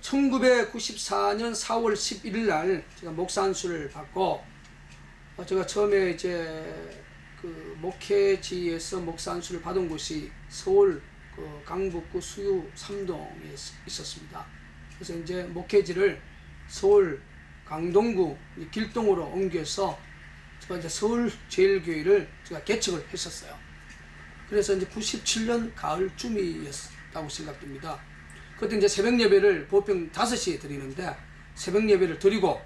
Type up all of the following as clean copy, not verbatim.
1994년 4월 11일 날 제가 목사 안수를 받고 제가 처음에 이제 그 목회지에서 목사 안수를 받은 곳이 서울 그 강북구 수유 3동에 있었습니다. 그래서 이제 목회지를 서울 강동구 길동으로 옮겨서 제가 이제 서울 제일교회를 제가 개척을 했었어요. 그래서 이제 97년 가을쯤이었다고 생각됩니다. 그때 이제 새벽 예배를 보통 5시에 드리는데 새벽 예배를 드리고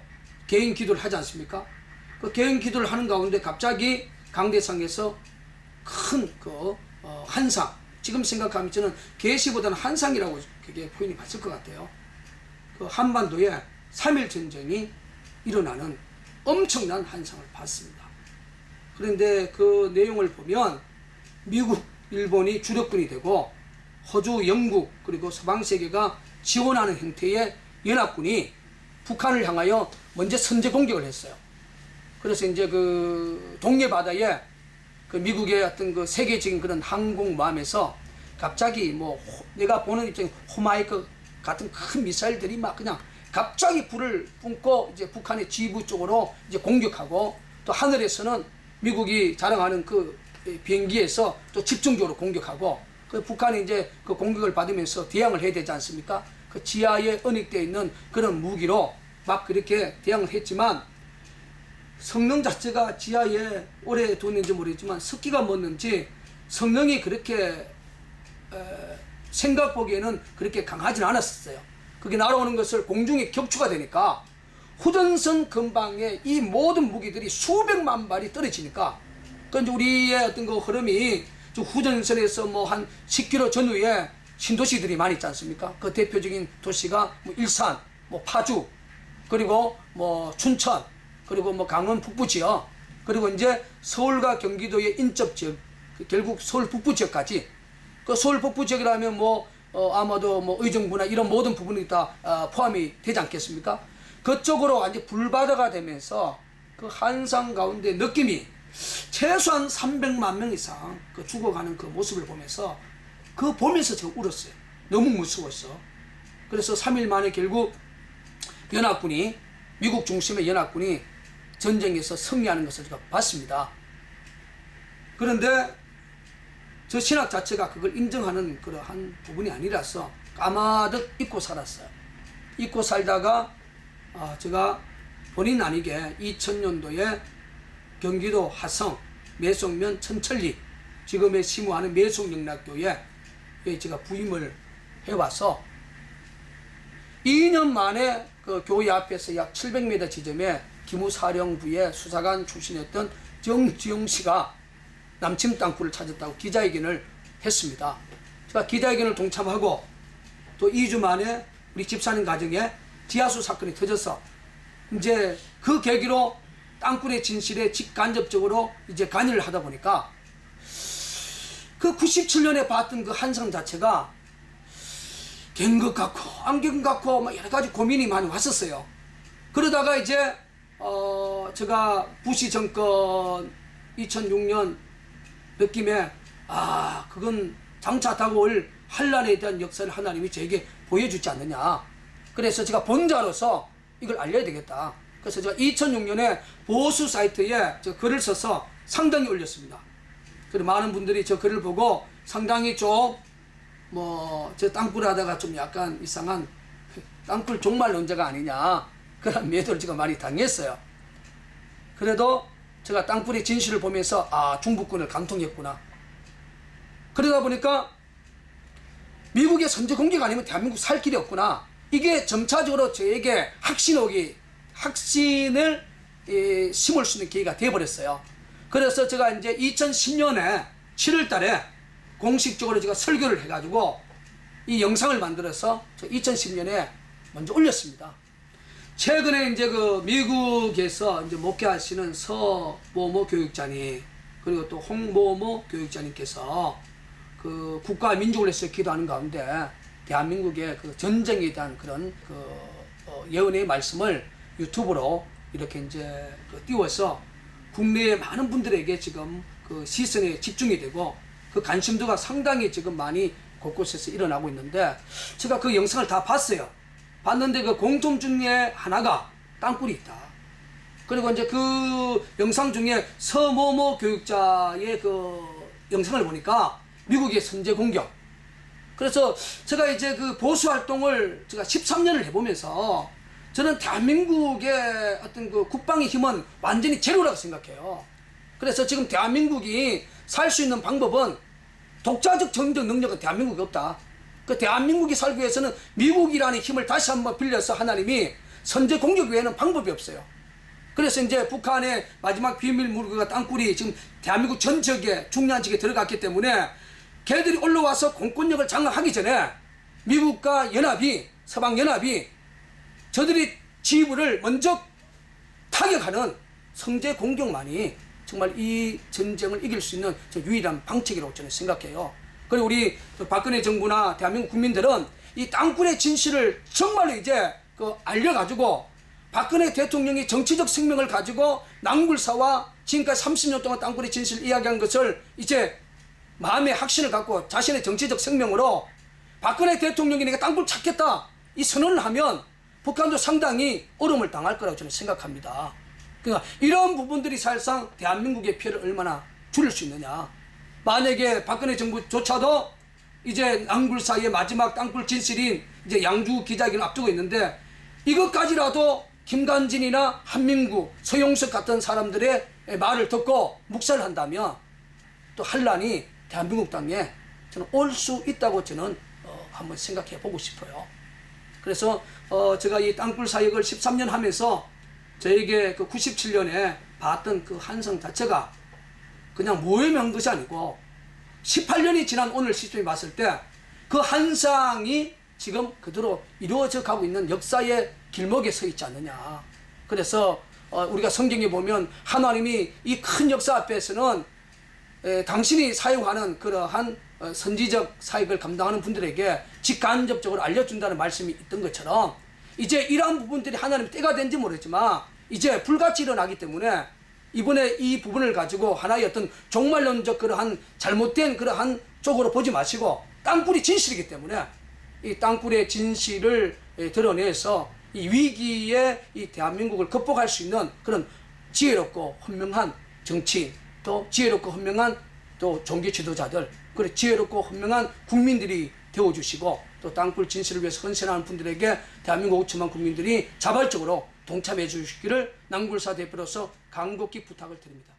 개인 기도를 하지 않습니까? 그 개인 기도를 하는 가운데 갑자기 강대상에서 큰 그 한상, 지금 생각하면 저는 계시보다는 한상이라고 그게 표현이 맞을 것 같아요. 그 한반도에 3.1 전쟁이 일어나는 엄청난 한상을 봤습니다. 그런데 그 내용을 보면 미국, 일본이 주력군이 되고 호주, 영국 그리고 서방세계가 지원하는 형태의 연합군이 북한을 향하여 먼저 선제 공격을 했어요. 그래서 이제 그 동해 바다에 그 미국의 어떤 그 세계적인 그런 항공모함에서 갑자기 뭐 내가 보는 입장에 호마이크 같은 큰 미사일들이 막 그냥 갑자기 불을 뿜고 이제 북한의 지부 쪽으로 이제 공격하고, 또 하늘에서는 미국이 자랑하는 그 비행기에서 또 집중적으로 공격하고, 그 북한이 이제 그 공격을 받으면서 대항을 해야 되지 않습니까? 그 지하에 은닉되어 있는 그런 무기로 막 그렇게 대항을 했지만, 성능 자체가 지하에 오래 뒀는지 모르겠지만 습기가 묻는지 성능이 그렇게 생각 보기에는 그렇게 강하지는 않았었어요. 그게 날아오는 것을 공중에 격추가 되니까 후전선 근방에 이 모든 무기들이 수백만 발이 떨어지니까, 그 이제 우리의 어떤 그 흐름이 후전선에서 뭐 한 10km 전후에 신도시들이 많이 있지 않습니까? 그 대표적인 도시가 뭐 일산, 뭐 파주, 그리고 뭐 춘천, 그리고 뭐 강원 북부 지역, 그리고 이제 서울과 경기도의 인접 지역, 결국 서울 북부 지역까지, 그 서울 북부 지역이라면 뭐 아마도 뭐 의정부나 이런 모든 부분이 다 포함이 되지 않겠습니까? 그쪽으로 완전 불바다가 되면서 그 한상 가운데 느낌이 최소한 300만 명 이상 그 죽어가는 그 모습을 보면서 제가 울었어요. 너무 무서웠어. 그래서 3일 만에 결국 연합군이, 미국 중심의 연합군이 전쟁에서 승리하는 것을 제가 봤습니다. 그런데 저 신학 자체가 그걸 인정하는 그러한 부분이 아니라서 까마득 잊고 살았어요. 잊고 살다가 제가 본인 아니게 2000년도에 경기도 화성 매송면 천천리, 지금의 시무하는 매송영락교에 제가 부임을 해와서 2년 만에 그 교회 앞에서 약 700m 지점에 기무사령부의 수사관 출신이었던 정지영 씨가 남침 땅굴을 찾았다고 기자회견을 했습니다. 제가 기자회견을 동참하고 또 2주 만에 우리 집사님 가정에 지하수 사건이 터져서 이제 그 계기로 땅굴의 진실에 직간접적으로 이제 관여를 하다 보니까 그 97년에 봤던 그 한상 자체가 된 것 같고 안 된 것 같고 막 여러 가지 고민이 많이 왔었어요. 그러다가 이제 제가 부시 정권 2006년 느낌에 그건 장차 다가올 환란에 대한 역사를 하나님이 저에게 보여주지 않느냐. 그래서 제가 본자로서 이걸 알려야 되겠다. 그래서 제가 2006년에 보수 사이트에 저 글을 써서 상당히 올렸습니다. 그리고 많은 분들이 저 글을 보고 상당히 좀 저 땅굴 하다가 좀 약간 이상한 땅굴 종말 논자가 아니냐, 그런 매도를 제가 많이 당했어요. 그래도 제가 땅굴의 진실을 보면서 중부군을 강통했구나. 그러다 보니까 미국의 선제 공격 아니면 대한민국 살 길이 없구나. 이게 점차적으로 저에게 확신을 심을 수 있는 기회가 되어버렸어요. 그래서 제가 이제 2010년에 7월 달에 공식적으로 제가 설교를 해가지고 이 영상을 만들어서 2010년에 먼저 올렸습니다. 최근에 이제 그 미국에서 이제 목회하시는 서모모 교육자님, 그리고 또 홍모모 교육자님께서 그 국가와 민족을 위해서 기도하는 가운데 대한민국의 그 전쟁에 대한 그런 예언의 말씀을 유튜브로 이렇게 이제 띄워서 국내의 많은 분들에게 지금 그 시선에 집중이 되고 그 관심도가 상당히 지금 많이 곳곳에서 일어나고 있는데, 제가 그 영상을 다 봤어요. 봤는데 그 공통 중에 하나가 땅굴이 있다. 그리고 이제 그 영상 중에 서모모 교육자의 그 영상을 보니까 미국의 선제 공격. 그래서 제가 이제 그 보수 활동을 제가 13년을 해보면서 저는 대한민국의 어떤 그 국방의 힘은 완전히 제로라고 생각해요. 그래서 지금 대한민국이 살 수 있는 방법은 독자적 정적 능력은 대한민국이 없다. 그 대한민국이 살기 위해서는 미국이라는 힘을 다시 한번 빌려서 하나님이 선제 공격 외에는 방법이 없어요. 그래서 이제 북한의 마지막 비밀 무기가 땅굴이 지금 대한민국 전 지역에 중요한 지역에 들어갔기 때문에 걔들이 올라와서 공권력을 장악하기 전에 미국과 연합이 서방연합이 저들이 지휘부를 먼저 타격하는 선제 공격만이 정말 이 전쟁을 이길 수 있는 유일한 방책이라고 저는 생각해요. 그리고 우리 박근혜 정부나 대한민국 국민들은 이 땅굴의 진실을 정말로 이제 알려가지고 박근혜 대통령이 정치적 생명을 가지고 낭굴사와 지금까지 30년 동안 땅굴의 진실을 이야기한 것을 이제 마음의 확신을 갖고 자신의 정치적 생명으로 박근혜 대통령이 내가 땅굴 찾겠다 이 선언을 하면 북한도 상당히 어려움을 당할 거라고 저는 생각합니다. 그러니까 이런 부분들이 사실상 대한민국의 피해를 얼마나 줄일 수 있느냐. 만약에 박근혜 정부조차도 이제 낭굴사의 마지막 땅굴 진실인 이제 양주 기자회견을 앞두고 있는데 이것까지라도 김관진이나 한민구, 서용석 같은 사람들의 말을 듣고 묵살을 한다면 또 한란이 대한민국 땅에 저는 올 수 있다고 저는 한번 생각해 보고 싶어요. 그래서 제가 이 땅굴 사역을 13년 하면서 저에게 그 97년에 봤던 그 한성 자체가 그냥 모험한 것이 아니고 18년이 지난 오늘 시점에 봤을 때 그 한상이 지금 그대로 이루어져 가고 있는 역사의 길목에 서 있지 않느냐. 그래서 우리가 성경에 보면 하나님이 이 큰 역사 앞에서는 당신이 사용하는 그러한 선지적 사역을 감당하는 분들에게 직간접적으로 알려준다는 말씀이 있던 것처럼 이제 이러한 부분들이 하나님 때가 된지 모르겠지만 이제 불같이 일어나기 때문에 이번에 이 부분을 가지고 하나의 어떤 종말론적 그러한 잘못된 그러한 쪽으로 보지 마시고 땅굴이 진실이기 때문에 이 땅굴의 진실을 드러내서 이 위기에 이 대한민국을 극복할 수 있는 그런 지혜롭고 현명한 정치인 또 지혜롭고 현명한 또 종교 지도자들 그리고 지혜롭고 현명한 국민들이 되어주시고 또 땅굴 진실을 위해서 헌신하는 분들에게 대한민국 5천만 국민들이 자발적으로 동참해 주시기를 낭굴사 대표로서 간곡히 부탁을 드립니다.